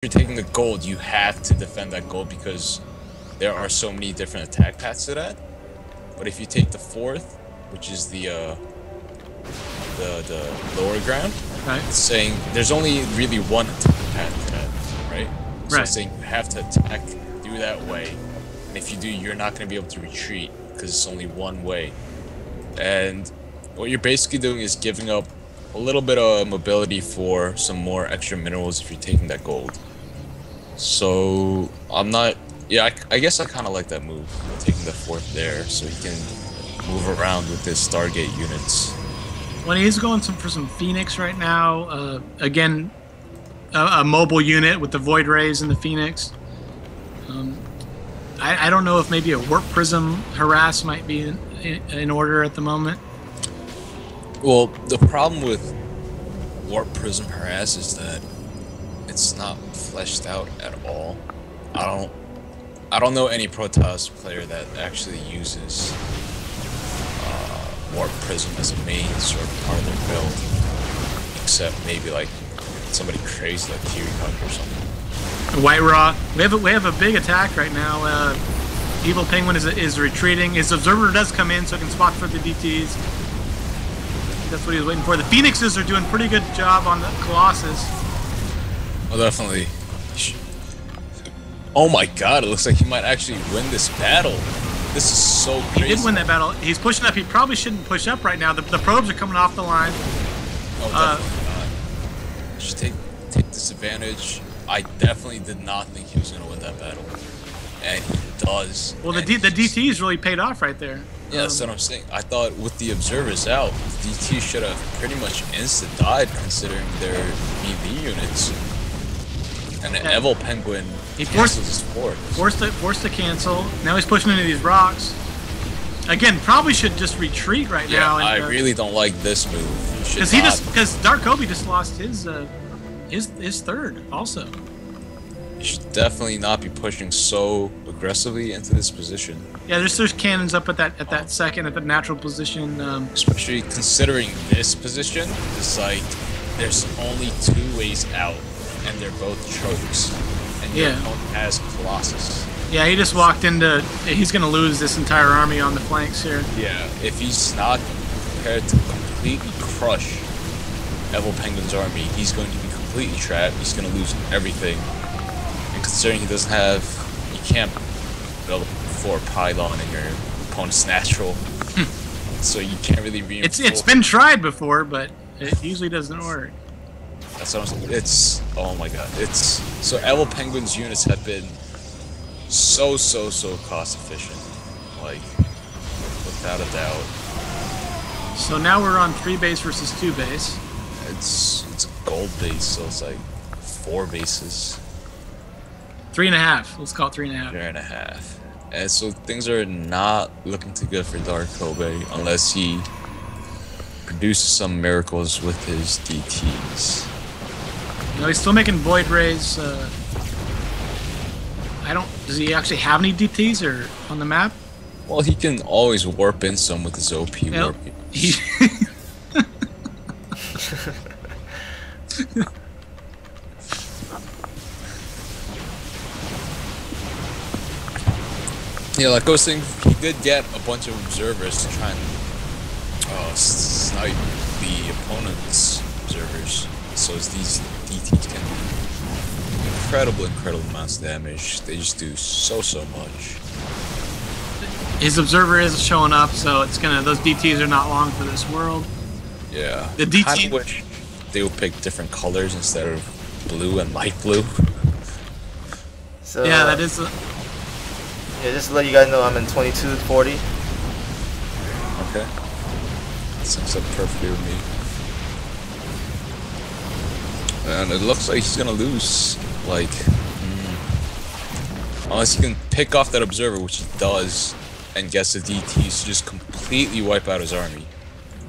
you're taking the gold, you have to defend that gold because there are so many different attack paths to that. But if you take the fourth, which is the lower ground, right, it's saying there's only really one attack path to that, right? So right. it's saying you have to attack through that way, and if you do, you're not going to be able to retreat because it's only one way. And what you're basically doing is giving up a little bit of mobility for some more extra minerals if you're taking that gold. So I'm not. Yeah, I guess I kind of like that move, taking the fourth there, so he can move around with his Stargate units. Well, he's going for some Phoenix right now. Again, a mobile unit with the Void Rays and the Phoenix. I don't know if maybe a Warp Prism Harass might be in order at the moment. Well, the problem with Warp Prism Harass is that it's not fleshed out at all. I don't know any Protoss player that actually uses Warp Prism as a main sort of part of their build, except maybe like somebody crazy like Kirikuk or something. White Raw. We have a big attack right now. Evil Penguin is retreating. His Observer does come in, so it can spot for the DTs. That's what he was waiting for. The Phoenixes are doing a pretty good job on the Colossus. Oh, definitely. Oh my god, it looks like he might actually win this battle. This is so crazy. He did win that battle. He's pushing up. He probably shouldn't push up right now. The probes are coming off the line. Oh, definitely not. Just take this advantage. I definitely did not think he was going to win that battle. And he does. Well, the DTs really paid off right there. Yeah, that's what I'm saying. I thought with the observers out, the DT should have pretty much insta-died considering their melee units. And an Evil Penguin he forced to cancel. Now he's pushing into these rocks. Again, probably should just retreat right now. Yeah, I really don't like this move. Because Dark Kobe just lost his third also. You should definitely not be pushing so aggressively into this position. Yeah, there's cannons up at that second at the natural position. Especially considering this position, it's like there's only two ways out, and they're both chokes. And your opponent has Colossus. Yeah, he just walked into. He's gonna lose this entire army on the flanks here. Yeah, if he's not prepared to completely crush Evil Penguin's army, he's going to be completely trapped. He's gonna lose everything. And considering he doesn't have, you can't build a 4 pylon in your opponent's natural, so you can't really reinforce. It's been tried before, but it usually doesn't work. That's what I'm saying. It's, oh my god, it's so Evil Penguin's units have been so cost efficient, like without a doubt. So now we're on 3 base versus 2 base. It's a gold base, so it's like 4 bases. 3.5. Let's call it 3.5. 3.5. And so things are not looking too good for Dark Kobe unless he produces some miracles with his DTs. No, he's still making Void Rays. Does he actually have any DTs or on the map? Well, he can always warp in some with his OP warp. Yeah, like I was saying, he did get a bunch of observers to try and snipe the opponent's observers, so as these DTs can do incredible amounts of damage. They just do so much. His observer is showing up, so it's gonna. Those DTs are not long for this world. Yeah. The DT. I kind of wish they would pick different colors instead of blue and light blue. So yeah, that is. Yeah, just to let you guys know, I'm in 2240. Okay. That syncs up perfectly with me. And it looks like he's gonna lose. Like, unless he can pick off that observer, which he does, and gets the DTs to just completely wipe out his army.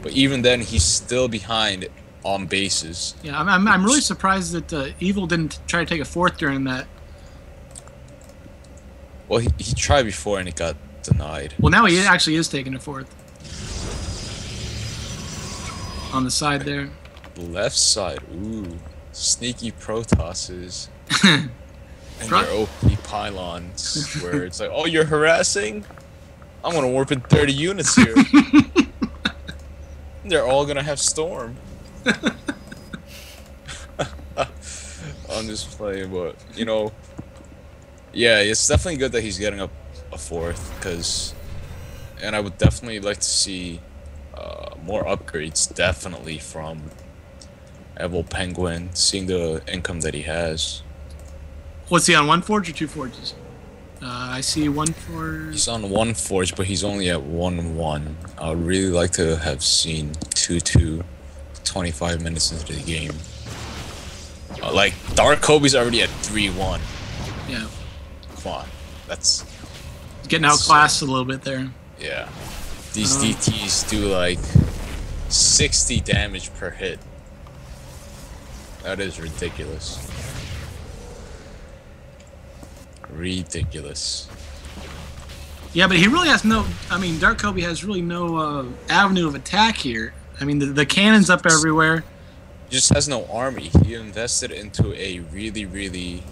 But even then, he's still behind on bases. Yeah, I'm really surprised that Evil didn't try to take a 4th during that. Well, he tried before and it got denied. Well, now he actually is taking a 4th. On the side there. Left side, ooh. sneaky Protosses and your OP pylons, where it's like, oh, you're harassing? I'm gonna warp in 30 units here. They're all gonna have Storm. I'm just playing, but you know, yeah, it's definitely good that he's getting a fourth, and I would definitely like to see more upgrades, definitely from Evil Penguin, seeing the income that he has. What's he on, one forge or two forges? I see one forge. He's on one forge, but he's only at 1-1. I would really like to have seen 2-2, 25 minutes into the game. Like, Dark Kobe's already at 3-1. Yeah. Come on. That's... Getting outclassed a little bit there. Yeah. These DTs do like 60 damage per hit. That is ridiculous. Ridiculous. Yeah, but he really has no... I mean, Dark Kobe has really no avenue of attack here. I mean, the cannon's up everywhere. He just has no army. He invested into a really, really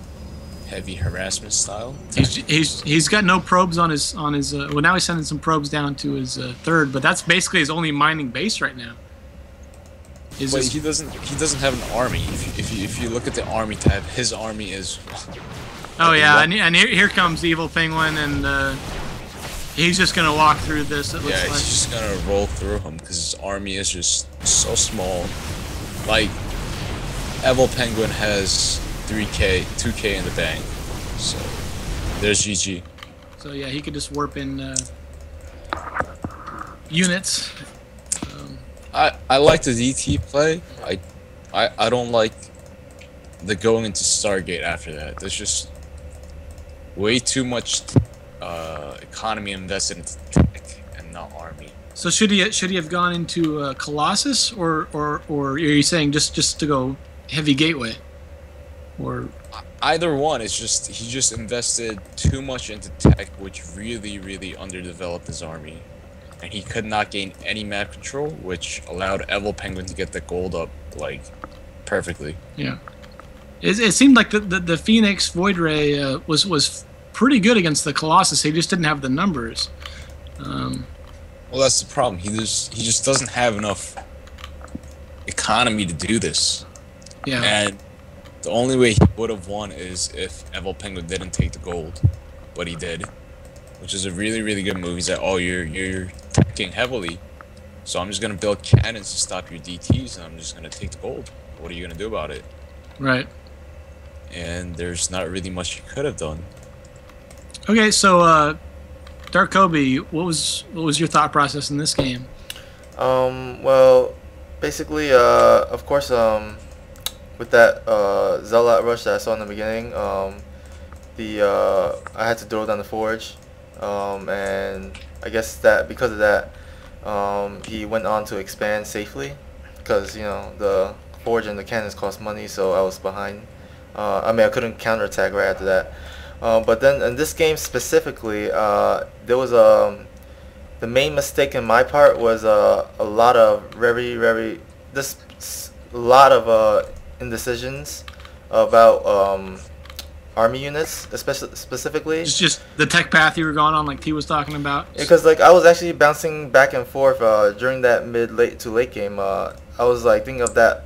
heavy harassment style. He's got no probes on his well, now he's sending some probes down to his third, but that's basically his only mining base right now. But he doesn't have an army. If you look at the army tab, his army is... Oh yeah, and here comes Evil Penguin, and he's just gonna walk through this. It looks like. He's just gonna roll through him because his army is just so small. Like, Evil Penguin has 3K, 2K in the bank, so there's GG. So yeah, he could just warp in units. I like the DT play. I don't like the going into Stargate after that. There's just way too much economy invested into tech and not army. So should he have gone into Colossus, or are you saying just to go heavy gateway, or either one? It's just he just invested too much into tech, which really underdeveloped his army, and he could not gain any map control, which allowed Evil Penguin to get the gold up like perfectly. Yeah, it seemed like the Phoenix Void Ray was pretty good against the Colossus. He just didn't have the numbers. Well, that's the problem. He just doesn't have enough economy to do this. Yeah. And the only way he would have won is if Evil Penguin didn't take the gold, but he did, which is a really good move. He's like, oh, you're attacking heavily, so I'm just gonna build cannons to stop your DTs, and I'm just gonna take the gold. What are you gonna do about it? Right. And there's not really much he could have done. Okay, so Dark Kobe, what was your thought process in this game? Well, basically, of course, with that Zealot rush that I saw in the beginning, I had to throw down the forge, and I guess that because of that, he went on to expand safely, because the forge and the cannons cost money, so I was behind. I mean, I couldn't counterattack right after that. But then in this game specifically, there was the main mistake in my part was a lot of indecisions about army units, especially specifically. It's just the tech path you were going on, like T was talking about. Because like I was actually bouncing back and forth during that mid-late to late game. I was like thinking of that.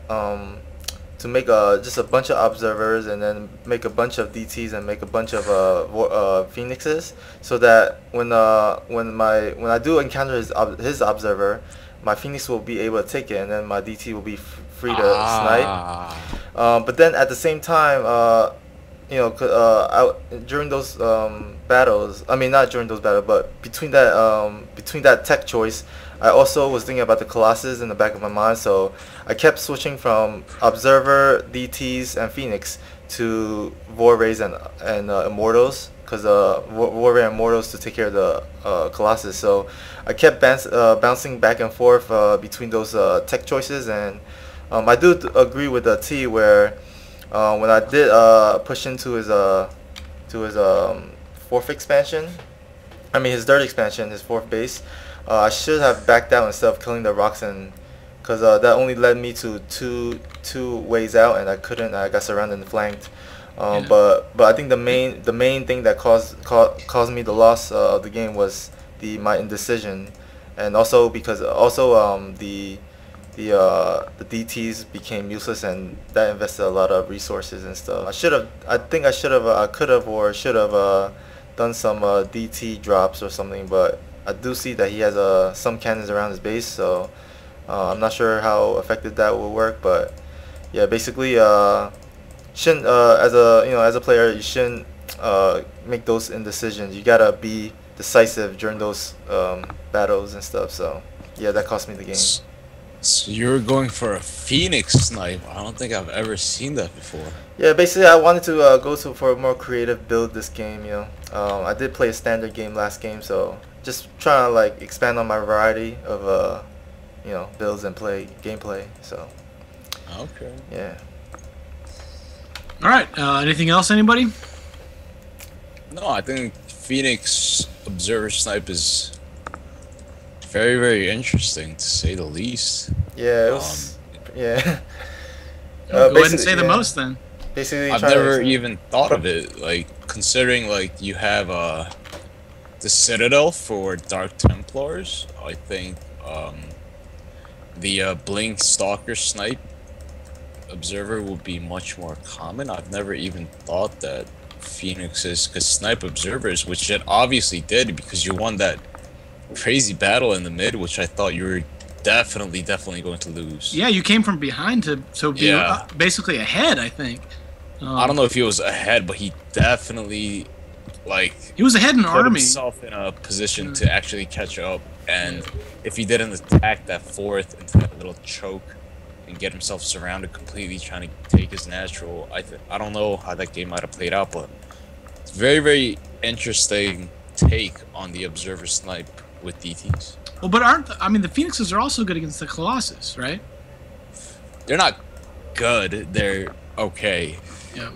To make just a bunch of observers and then make a bunch of DTs and make a bunch of phoenixes, so that when I do encounter his observer, my phoenix will be able to take it, and then my DT will be free to snipe. But then at the same time, during those battles, I mean not during those battles, but between that tech choice, I also was thinking about the Colossus in the back of my mind, so I kept switching from Observer, DTs, and Phoenix to Void Rays and Immortals, because Void Ray and Immortals to take care of the Colossus. So I kept bouncing back and forth between those tech choices, and I do agree with the T where when I did push into his fourth expansion, I mean his third expansion, his fourth base. I should have backed out instead of killing the rocks and because that only led me to two ways out, and I got surrounded and flanked. Yeah. But I think the main thing that caused me the loss of the game was my indecision, and also because the DTs became useless, and that invested a lot of resources and stuff. I could have or should have done some DT drops or something, but I do see that he has some cannons around his base, so I'm not sure how effective that will work. But yeah, basically, shouldn't as a player, you shouldn't make those indecisions. You gotta be decisive during those battles and stuff. So yeah, that cost me the game. So you're going for a Phoenix snipe. I don't think I've ever seen that before. Yeah, basically I wanted to go for a more creative build this game. I did play a standard game last game, so just trying to like expand on my variety of builds and gameplay. So Okay. yeah. All right. Anything else, anybody? No, I think Phoenix Observer Snipe is very, very interesting, to say the least. Yeah, it was. Yeah. Go ahead and say the most then. Basically, I've never even thought of it. Like, considering like you have the Citadel for Dark Templars, I think the Blink Stalker Snipe Observer would be much more common. I've never even thought that Phoenix's could snipe observers, which it obviously did because you won that crazy battle in the mid, which I thought you were definitely going to lose. Yeah, you came from behind to be basically ahead, I think. I don't know if he was ahead, but he definitely he was ahead in the put army. himself in a position to actually catch up, and if he didn't attack that fourth into that little choke and get himself surrounded completely trying to take his natural, I don't know how that game might have played out, but it's very, very interesting take on the observer snipe with DTs. Well, but the Phoenixes are also good against the Colossus, right? They're not good, they're okay. Yeah.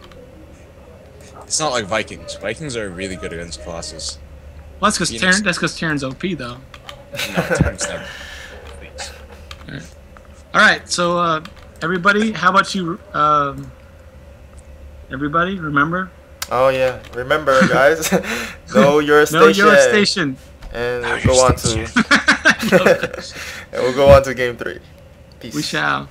It's not like Vikings. Vikings are really good against Colossus. Well, that's because Terran's OP, though. No, Terran's never. Please. All right, so everybody, how about you? Everybody, remember? Oh yeah, remember, guys. Know your station. Know your station. And we'll go on to game 3. Peace. We shall.